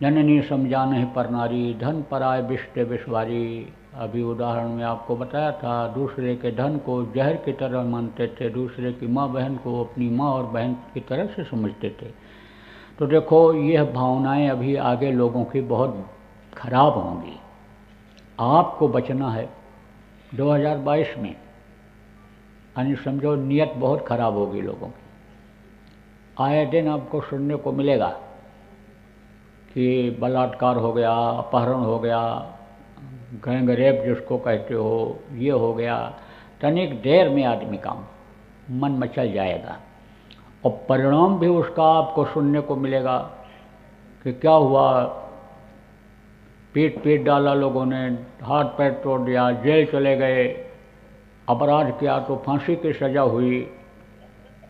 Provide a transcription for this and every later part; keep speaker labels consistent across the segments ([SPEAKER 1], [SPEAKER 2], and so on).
[SPEAKER 1] जननी समझाने पर नारी, धन पराय बिष्टे बिश्वारी। अभी उदाहरण में आपको बताया था, दूसरे के धन को जहर की तरह मानते थे, दूसरे की माँ बहन को अपनी माँ और बहन की तरह से समझते थे। तो देखो, यह भावनाएं अभी आगे लोगों की बहुत खराब होंगी। आपको बचना है 2022 में, यानी समझो नीयत बहुत खराब होगी लोगों की। आए दिन आपको सुनने को मिलेगा कि बलात्कार हो गया, अपहरण हो गया, गैंग रेप जिसको कहते हो, ये हो गया। तनिक देर में आदमी का मन मचल जाएगा और परिणाम भी उसका आपको सुनने को मिलेगा कि क्या हुआ, पीट पीट डाला लोगों ने, हाथ पैर तोड़ दिया, जेल चले गए, अपराध किया तो फांसी की सज़ा हुई।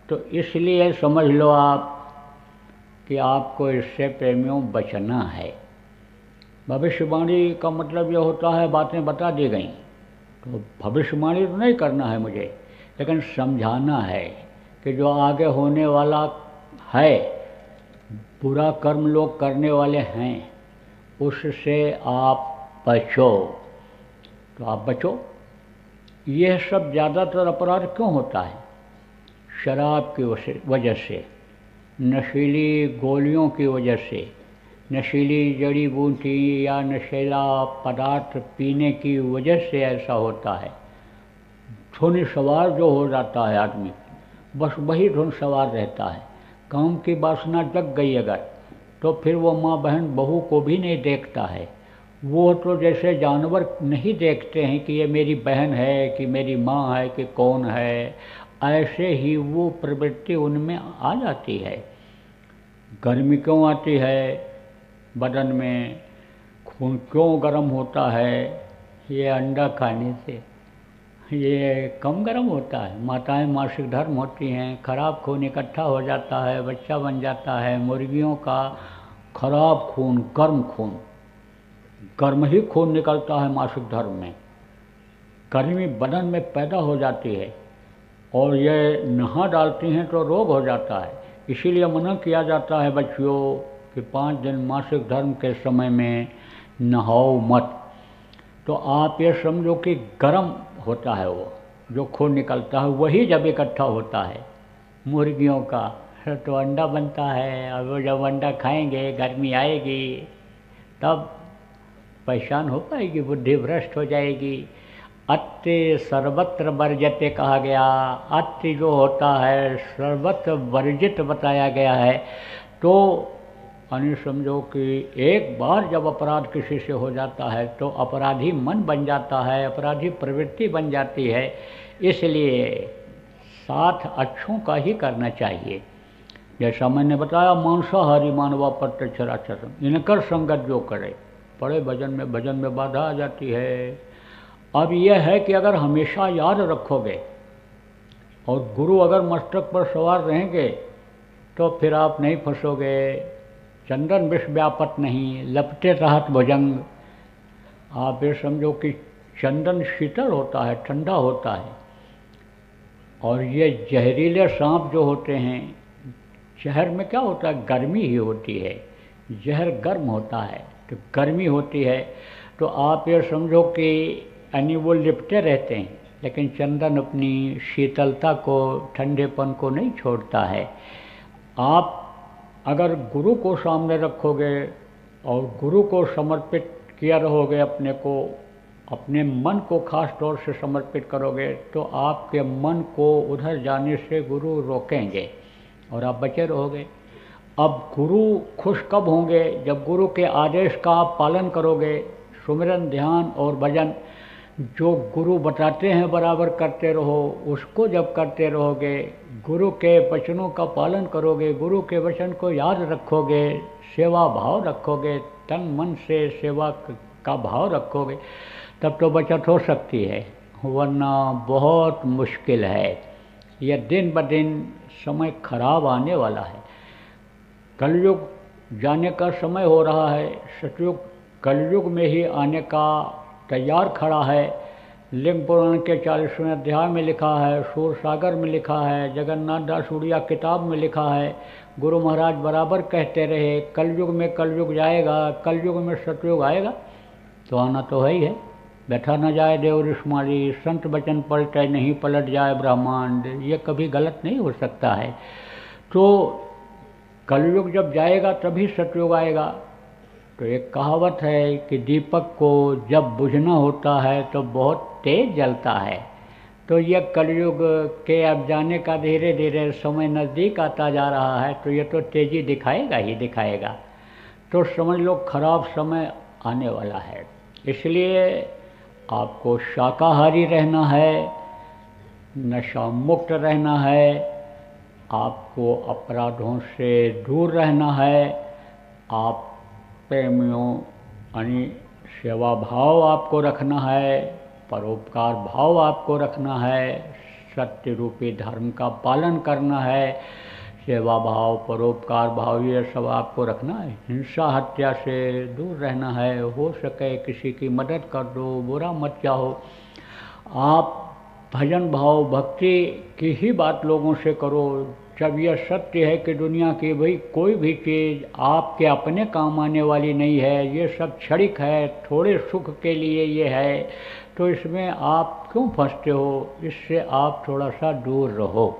[SPEAKER 1] तो इसलिए समझ लो आप कि आपको इससे प्रेमियों बचना है। भविष्यवाणी का मतलब यह होता है बातें बता दी गई, तो भविष्यवाणी तो नहीं करना है मुझे, लेकिन समझाना है कि जो आगे होने वाला है, बुरा कर्म लोग करने वाले हैं, उससे आप बचो। तो आप बचो। यह सब ज़्यादातर अपराध क्यों होता है? शराब की वजह से, नशीली गोलियों की वजह से, नशीली जड़ी बूटी या नशीला पदार्थ पीने की वजह से ऐसा होता है। धुन सवार जो हो जाता है आदमी, बस वही धुन सवार रहता है। काम की वासना जग गई अगर, तो फिर वो माँ बहन बहू को भी नहीं देखता है। वो तो जैसे जानवर नहीं देखते हैं कि ये मेरी बहन है कि मेरी माँ है कि कौन है, ऐसे ही वो प्रवृत्ति उनमें आ जाती है। गर्मी क्यों आती है बदन में, खून क्यों गर्म होता है? ये अंडा खाने से ये कम गर्म होता है। माताएं मासिक धर्म होती हैं, खराब खून इकट्ठा हो जाता है, बच्चा बन जाता है। मुर्गियों का खराब खून, गर्म खून, गर्म ही खून निकलता है मासिक धर्म में। गर्मी बदन में पैदा हो जाती है और ये नहा डालती हैं तो रोग हो जाता है। इसीलिए मना किया जाता है बच्चियों कि 5 दिन मासिक धर्म के समय में नहाओ मत। तो आप ये समझो कि गर्म होता है वो जो खून निकलता है, वही जब इकट्ठा होता है मुर्गियों का तो अंडा बनता है। और वो जब अंडा खाएंगे, गर्मी आएगी, तब पहचान हो पाएगी, बुद्धि भ्रष्ट हो जाएगी। अत्ति सर्वत्र वर्ज्यते कहा गया। अत्ति जो होता है सर्वत्र वर्जित बताया गया है। तो यानी समझो कि एक बार जब अपराध किसी से हो जाता है तो अपराधी मन बन जाता है, अपराधी प्रवृत्ति बन जाती है। इसलिए साथ अच्छों का ही करना चाहिए। जैसा मैंने बताया, मांसाहारी मानवा पट्ट चराचर, इनकर संगत जो करे, बड़े भजन में बाधा आ जाती है। अब यह है कि अगर हमेशा याद रखोगे और गुरु अगर मस्तक पर सवार रहेंगे तो फिर आप नहीं फंसोगे। चंदन विष व्यापत नहीं, लपटे रहत भुजंग। आप ये समझो कि चंदन शीतल होता है, ठंडा होता है, और ये जहरीले सांप जो होते हैं, जहर में क्या होता है, गर्मी ही होती है। जहर गर्म होता है तो गर्मी होती है। तो आप ये समझो कि यानी वो लिपटे रहते हैं, लेकिन चंदन अपनी शीतलता को, ठंडेपन को नहीं छोड़ता है। आप अगर गुरु को सामने रखोगे और गुरु को समर्पित किया रहोगे, अपने को, अपने मन को खास तौर से समर्पित करोगे, तो आपके मन को उधर जाने से गुरु रोकेंगे और आप बचे रहोगे। अब गुरु खुश कब होंगे? जब गुरु के आदेश का आप पालन करोगे। सुमिरन, ध्यान और भजन जो गुरु बताते हैं बराबर करते रहो। उसको जब करते रहोगे, गुरु के वचनों का पालन करोगे, गुरु के वचन को याद रखोगे, सेवा भाव रखोगे, तन मन से सेवा का भाव रखोगे, तब तो बचत हो सकती है, वरना बहुत मुश्किल है। यह दिन ब दिन समय खराब आने वाला है। कलयुग जाने का समय हो रहा है। सतयुग कलयुग में ही आने का तैयार खड़ा है। लिंग पुराण के 40वें अध्याय में लिखा है, सूर सागर में लिखा है, जगन्नाथ दास उड़िया किताब में लिखा है, गुरु महाराज बराबर कहते रहे कलयुग में कलयुग जाएगा, कलयुग में सतयुग आएगा, तो आना तो है ही है। बैठा न जाए देव ऋषिमाली, संत वचन पलटे नहीं पलट जाए ब्रह्मांड, ये कभी गलत नहीं हो सकता है। तो कलयुग जब जाएगा तभी सतयुग आएगा। तो एक कहावत है कि दीपक को जब बुझना होता है तो बहुत तेज जलता है। तो ये कलयुग के अब जाने का धीरे धीरे समय नज़दीक आता जा रहा है, तो ये तो तेज़ी दिखाएगा ही दिखाएगा। तो समझ लो खराब समय आने वाला है। इसलिए आपको शाकाहारी रहना है, नशा मुक्त रहना है, आपको अपराधों से दूर रहना है, आप प्रेमियों यानी सेवा भाव आपको रखना है, परोपकार भाव आपको रखना है, सत्य रूपी धर्म का पालन करना है, सेवा भाव परोपकार भाव ये सब आपको रखना है। हिंसा हत्या से दूर रहना है, हो सके किसी की मदद कर दो, बुरा मत चाहो। आप भजन भाव भक्ति की ही बात लोगों से करो। जब यह सत्य है कि दुनिया की भाई कोई भी चीज़ आपके अपने काम आने वाली नहीं है, ये सब क्षणिक है, थोड़े सुख के लिए ये है, तो इसमें आप क्यों फंसते हो? इससे आप थोड़ा सा दूर रहो।